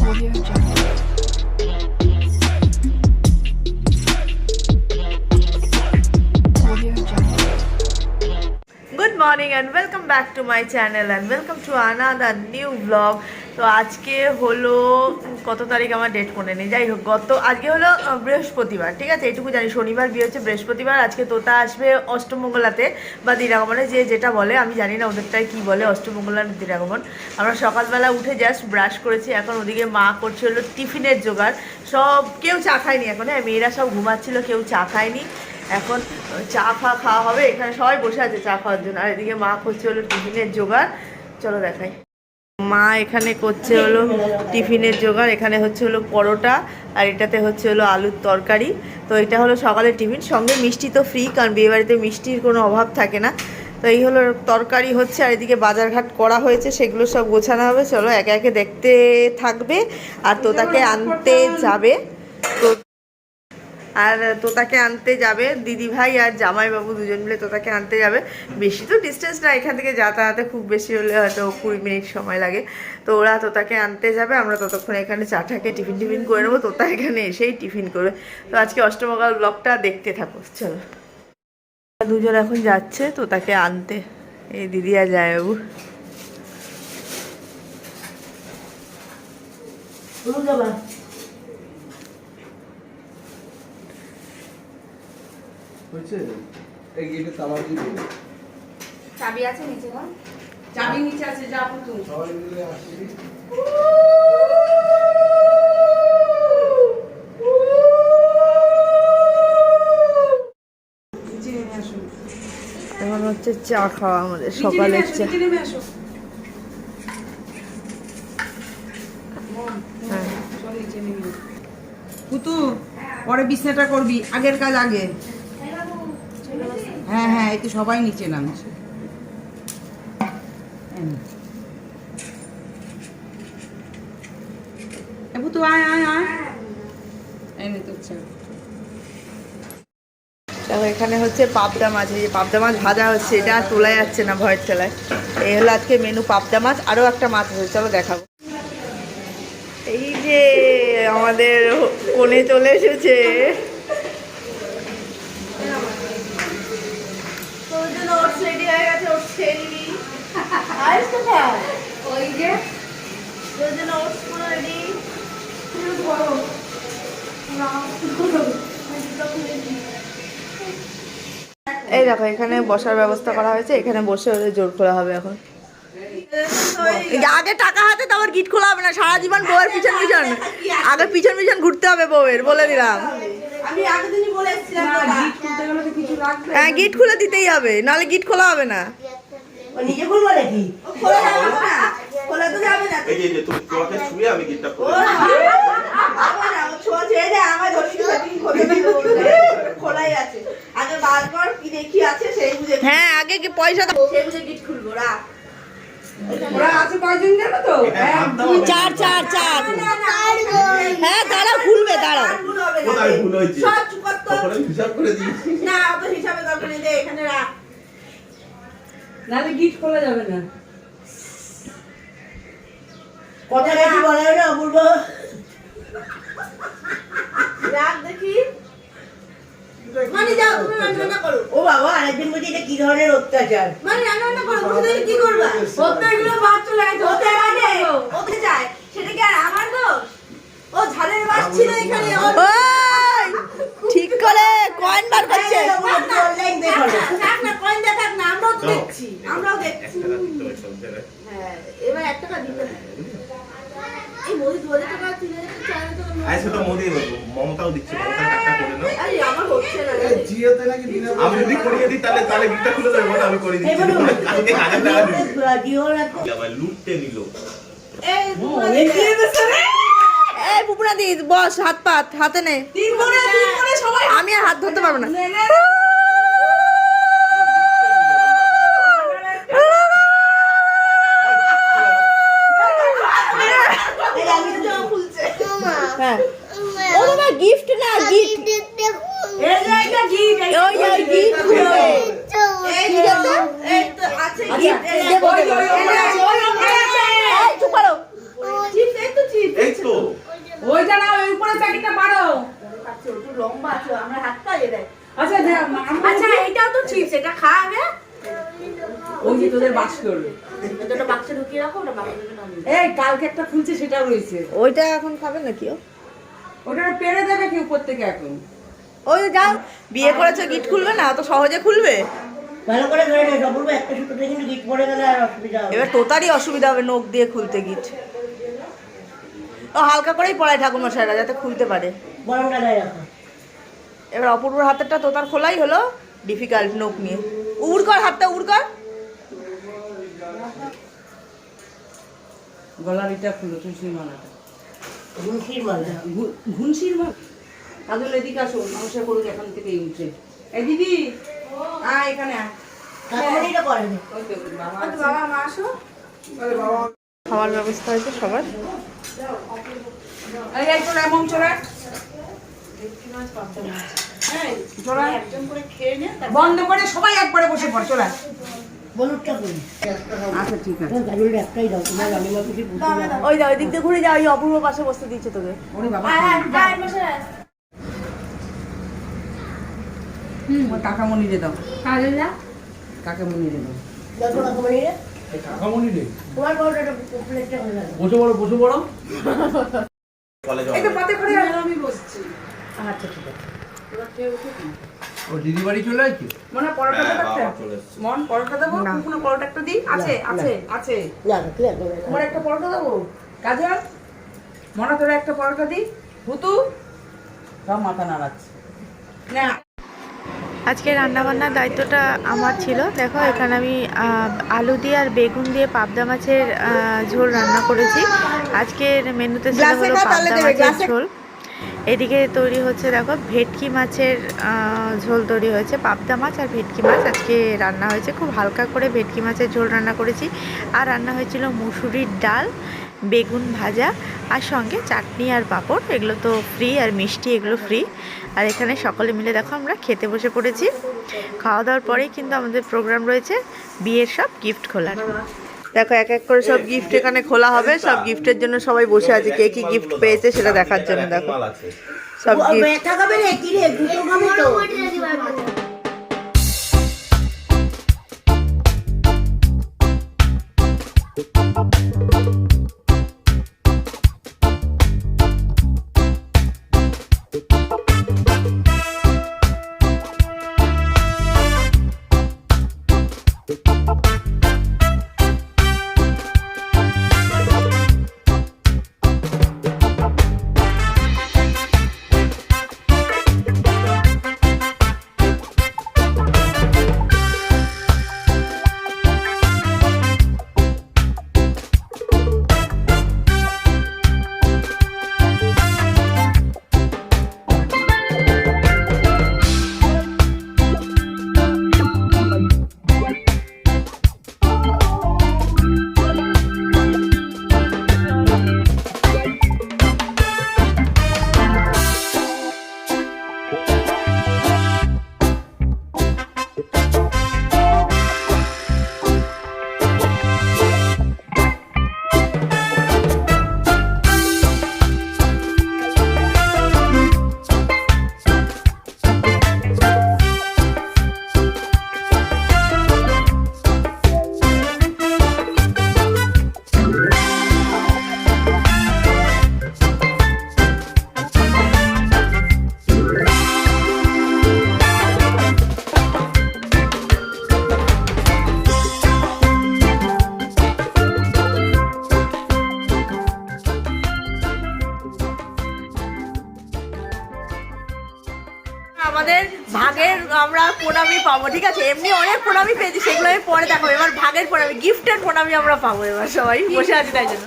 Good morning and welcome back to my channel and welcome to another new vlog. তো আজকে হলো কত তারিখ আমার ডেট মনে নেই, যাই হোক আজকে হলো বৃহস্পতিবার, ঠিক আছে, এইটুকু জানি। শনিবার বিয়ে হচ্ছে, বৃহস্পতিবার আজকে তোতা আসবে অষ্টমঙ্গলাতে বা দিরাগমনে, যেটা বলে আমি জানি না ওদেরটাই কি বলে, অষ্টমঙ্গলার দিরাগমন। আমরা সকালবেলা উঠে জাস্ট ব্রাশ করেছি, এখন ওদিকে মা করছে হলো টিফিনের জোগাড়। সব কেউ চা খায়নি এখন, হ্যাঁ মেয়েরা সব ঘুমাচ্ছিল, কেউ চা খায়নি। এখন চা খাওয়া হবে, এখানে সবাই বসে আছে চা খাওয়ার জন্য, আর এদিকে মা করছে হলো টিফিনের জোগাড়। চলো দেখাই। মা এখানে করছে হলো টিফিনের জোগাড়, এখানে হচ্ছে হলো পরোটা আর এটাতে হচ্ছে হলো আলুর তরকারি। তো এটা হলো সকালের টিফিন, সঙ্গে মিষ্টি তো ফ্রি, কারণ বিয়েবাড়িতে মিষ্টির কোনো অভাব থাকে না। তো এই হলো তরকারি হচ্ছে, আর এদিকে বাজারঘাট করা হয়েছে, সেগুলো সব গোছানো হবে। চলো একে একে দেখতে থাকবে। আর তোতাকে আনতে যাবে, তোতাকে আনতে যাবে দিদিভাই আর জামাইবাবু দুজন মিলে তোতাকে আনতে যাবে। বেশি তো ডিস্টেন্স না, এখান থেকে যাতায়াতে খুব বেশি হলে হয়তো 20 মিনিট সময় লাগে। তো ওরা তোতাকে আনতে যাবে, আমরা ততক্ষণ এখানে চাটাকে টিফিন করে নেবো, তোতা এখানে এসেই টিফিন করবে। তো আজকে অষ্টমঙ্গল ব্লগটা দেখতে থাকো। চলো দুজন এখন যাচ্ছে তোতাকে আনতে, এই দিদি আর জামাইবাবু। চাবি আছে নিচে, চাবি নিচে আছে, যা তুমি সবাই মিলে আসি। এখন হচ্ছে চা খাওয়া, আমাদের সকালের চা। পুতু পরে বিছনাটা করবি, আগের কাজ আগে। হ্যাঁ হ্যাঁ, এই তো সবাই নিচে নামছে। পুতু আয় আয় আয়, এনে তো এখানে হচ্ছে পাবদা মাছ, এই যে পাবদা মাছ ভাজা হচ্ছে, এটা আর তোলা যাচ্ছে না ভয়ের ঠেলায়। এই হলো আজকে মেনু, পাবদা মাছ, আরও একটা মাছ আছে, চলো দেখাবো। এই যে আমাদের কোণে চলে এসেছে, রেডি হয়ে গেছে, ওটস খেয়ে নিবি। ওই যে ওটস পুরো রেডি। এই দেখো এখানে বসার ব্যবস্থা করা হয়েছে, এখানে বসে ওদের জোর খোলা হবে এখন। আগে টাকা হাতে তারপর গিট খোলা হবে না, সারা জীবন বউয়ের পিছন আগে পিছন ঘুরতে হবে বউয়ের, বলে দিলাম। হ্যাঁ গিট খুলে দিতেই হবে, নাহলে গিট খোলা হবে না। নিজে খুলবো নাকি? খোলা তো যাবে না। এই যে তুমি তোমাকে ছুঁয়ে আমি গিটটা খুলে খোলাই আছে। আগে বারবার কি দেখি আছে সেই বুঝে, হ্যাঁ আগে কি পয়সা দাও সেই বুঝে গিট খুলবো। ওরা আছে কয়জন জানো তো? 4 হ্যাঁ দাঁড়াও, খুলবে দাঁড়াও। কোথায় ভুল হয়েছে সব চুপ কর তো, তারপরে হিসাব করে দিয়েছি। না অত হিসাবে দরকার নেই, দে এখানে রাখ, নালে গিট খোলা যাবে না। কথা বেশি বলা হয় না অপূর্ব, রাখ দেখি। মানে যাও তুমি রান্না করো। ও বাবা, আরেকদিন বলছি এটা কি ধরনের অত্যাচার। মানে রান্না করো, তুমি কি করবা? অত্যাচারগুলো বাদ চলে গেছে, ওতে মানে ওতে যায়, সেটা কি আর আমার দোষ? ও ঝালের বাস ছিল এখানে। ওই ঠিক করে কয়েন বার করছে, অনলাইন দেখো না, কয়েন দেখাক না, আমরাও তো দেখছি, আমরাও দেখছি। হ্যাঁ এবার 1 টাকা দিতে হবে। এই মোদি 2000 টাকা 3000 টাকা 4000 টাকা আইসো তো মোদি মমতাও দিচ্ছে, মমতা টাকা করে নাও। আরে আমার হচ্ছে না, জিওতে নাকি দিনা আমি যদি করিয়ে দিই তাহলে গিটটা খুলে দেব না, আমি করে দিচ্ছি। আজকে 1000 টাকা দিই জিও রাখো, আবার লুটতে নিল। এই এই বুবনা দি বস, হাত পাত হাতে নে, তিন করে সবাই, আমি আর হাত ধরতে পারবো না। হ্যাঁ ও বাবা গিফট না, গিফট এই যে এটা গিফট, ওই গিফট খুলে এই যে এই তো আছে গিফট, দেব এই চুপ করো, চিপস এই তো চিপস এই তো ওইটা না, ওই উপরে চাকিটা পারো। একটু লম্বা আছে, আমরা হাত পাইয়ে দেয়। আচ্ছা আচ্ছা এইটাও তো চিপস, এটা খা আগে। ওই যে তোদের বাক্স করবে। এটা বাক্সে ঢুকিয়ে রাখো, ওটা বাক্সে ঢুকিয়ে নাও। এই কালকে একটা খুলছে, সেটাও রয়েছে। ওইটা এখন খাবে নাকি ও? ওটা পেরে দেবে কি উপর থেকে এখন? ওই যে যাও, বিয়ে করেছো গিট খুলবে না, অত সহজে খুলবে? ভালো করে ধরে নেই, বলবো একটা সুতোতে কিন্তু গিট পড়ে গেলে আর অসুবিধা হবে। এবার তোতারই অসুবিধা হবে নখ দিয়ে খুলতে গিট। ও হালকা করেই পড়ায় ঠাকুরমশাইরা, যাতে খুলতে পারে। গরম ডালায় রাখো। এবার অপূর্বর হাতেরটা তোতার খোলাই হলো ডিফিকাল্ট নখ নিয়ে। উড় কর হাতটা, উড় কর। গলার এটা খুলো, তুলসীর মালাটা। ঘুষির মালা। ঘুনসির মালা। কাজল এদিকে আসো, নমস্কার করুক এখান থেকে উঠে। এই দিদি, এখানে আয়। কাকুমণিটা করে নি। ওই তো বাবা তো বাবা মা আসো। খাওয়ার ব্যবস্থা হয়েছে সবার। এই চলে এমন চলে। একজন করে খেয়ে নে, বন্ধ করে সবাই একবারে বসে পড়, চলে। বলুরটা করি। আচ্ছা ঠিক আছে। গাজলটা একটাই দাও, তোমার রানীমা কিছু বুঝতে না। ওই যা, ওই দিক দিয়ে ঘুরে যা, ওই অপূর্ব পাশে বসতে দিচ্ছে তোকে। ওরে বাবা, আমার কাকামণিরে দাও। কাকামণিরে দাও। দেখো কাকুমণি রে, কাকামণি নেই, তোমার বড়টা প্লেটটা হয়ে গেল। বসে পড়ো বসে পড়ো। এই তো পাতে করে আমি বসছি। আচ্ছা ঠিক আছে। ও দিদি বাড়ি চলে আসছে। মনে হয় পরোটা দেবো একটা? মন পরোটা দেবো? কোনো পরোটা একটা দিই? আছে আছে আছে। না ক্লিয়ার করে তোমার একটা পরোটা দেবো? কাজল, মনে তোরা একটা পরোটা দিই? ভুতু সব মাথা নাড়াচ্ছে না। আজকে রান্নাবান্নার দায়িত্বটা আমার ছিল। দেখো এখানে আমি আলু দিয়ে আর বেগুন দিয়ে পাবদা মাছের ঝোল রান্না করেছি। আজকের মেনুতে ছিল হলো পাবদা মাছের ঝোল। এদিকে তৈরি হচ্ছে দেখো ভেটকি মাছের ঝোল তৈরি হয়েছে। পাবদা মাছ আর ভেটকি মাছ আজকে রান্না হয়েছে। খুব হালকা করে ভেটকি মাছের ঝোল রান্না করেছি। আর রান্না হয়েছিল মুসুরির ডাল, বেগুন ভাজা আর সঙ্গে চাটনি আর পাঁপড়। এগুলো তো ফ্রি, আর মিষ্টি এগুলো ফ্রি। আর এখানে সকলে মিলে দেখো আমরা খেতে বসে পড়েছি। খাওয়া দাওয়ার পরেই কিন্তু আমাদের প্রোগ্রাম রয়েছে বিয়ের সব গিফট খোলার। দেখো এক এক করে সব গিফট এখানে খোলা হবে। সব গিফটের জন্য সবাই বসে আছে, কে কি গিফট পেয়েছে সেটা দেখার জন্য। দেখো সব গিফট। ব্যথা খাবে রে, কি রে দুটো খাবে তো। আমাদের ভাগের আমরা প্রণামী পাবো, ঠিক আছে? এমনি অনেক প্রণামী পেয়েছি, সেগুলো আমি পরে দেখাবো। এবার ভাগের প্রণামী, গিফটের প্রণামী আমরা পাবো। এবার সবাই বসে আছি তাই জন্য।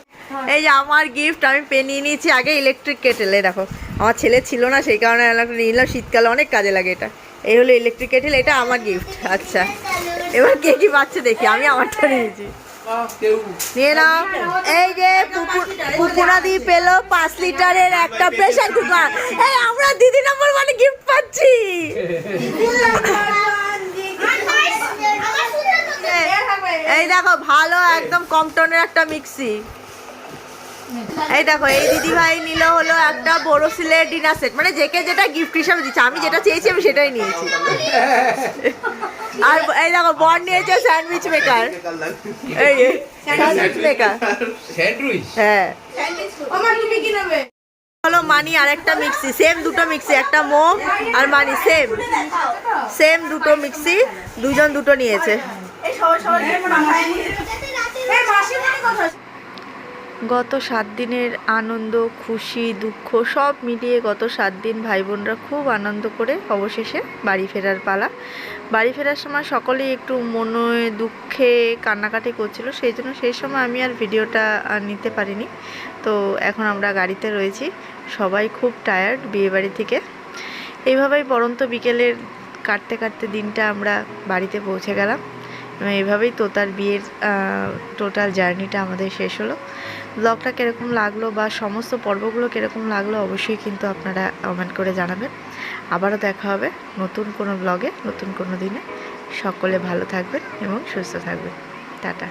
এই যে আমার গিফট আমি পেয়ে নিয়ে নিয়েছি আগে ইলেকট্রিক কেটেলে। দেখো আমার ছেলে ছিল না, সেই কারণে একটা নিয়ে নিলাম, শীতকালে অনেক কাজে লাগে এটা। এই হলো ইলেকট্রিক কেটেল, এটা আমার গিফট। আচ্ছা এবার কে কি পাচ্ছে দেখি। আমি আমারটা নিয়েছি, নিয়ে নাও। এই যে পুপুরাদি পেলো 5 লিটারের একটা প্রেসার কুকার। এই আমরা দিদি নম্বর মানে গিফট পাচ্ছি। এই দেখো ভালো একদম কম টনের একটা মিক্সি। এই দেখো এই দিদি ভাই নিল হলো একটা বড় সিলের ডিনার সেট, মানে যেকে যেটা গিফট হিসাবে দিচ্ছে, আমি যেটা চেয়েছি আমি সেটাই নিয়েছি। আর এই দেখো বর নিয়েছে স্যান্ডউইচ মেকার, এই স্যান্ডউইচ মেকার, স্যান্ডউইচ। হ্যাঁ হলো মানি আর একটা মিক্সি, সেম দুটো মিক্সি, একটা মোম আর মানি সেম দুটো মিক্সি, দুজন দুটো নিয়েছে। গত 7 দিনের আনন্দ খুশি দুঃখ সব মিলিয়ে গত 7 দিন ভাই বোনরা খুব আনন্দ করে অবশেষে বাড়ি ফেরার পালা। বাড়ি ফেরার সময় সকলেই একটু মনে দুঃখে কান্নাকাটি করছিল, সেই জন্য সেই সময় আমি আর ভিডিওটা নিতে পারিনি। তো এখন আমরা গাড়িতে রয়েছি, সবাই খুব টায়ার্ড বিয়েবাড়ি থেকে। এইভাবেই পরন্ত বিকেলের কাটতে কাটতে দিনটা আমরা বাড়িতে পৌঁছে গেলাম এবং এইভাবেই তোতার বিয়ের টোটাল জার্নিটা আমাদের শেষ হলো। ব্লগটা কীরকম লাগলো বা সমস্ত পর্বগুলো কীরকম লাগলো অবশ্যই কিন্তু আপনারা কমেন্ট করে জানাবেন। আবারও দেখা হবে নতুন কোনো ব্লগে নতুন কোনো দিনে। সকলে ভালো থাকবেন এবং সুস্থ থাকবেন। টাটা।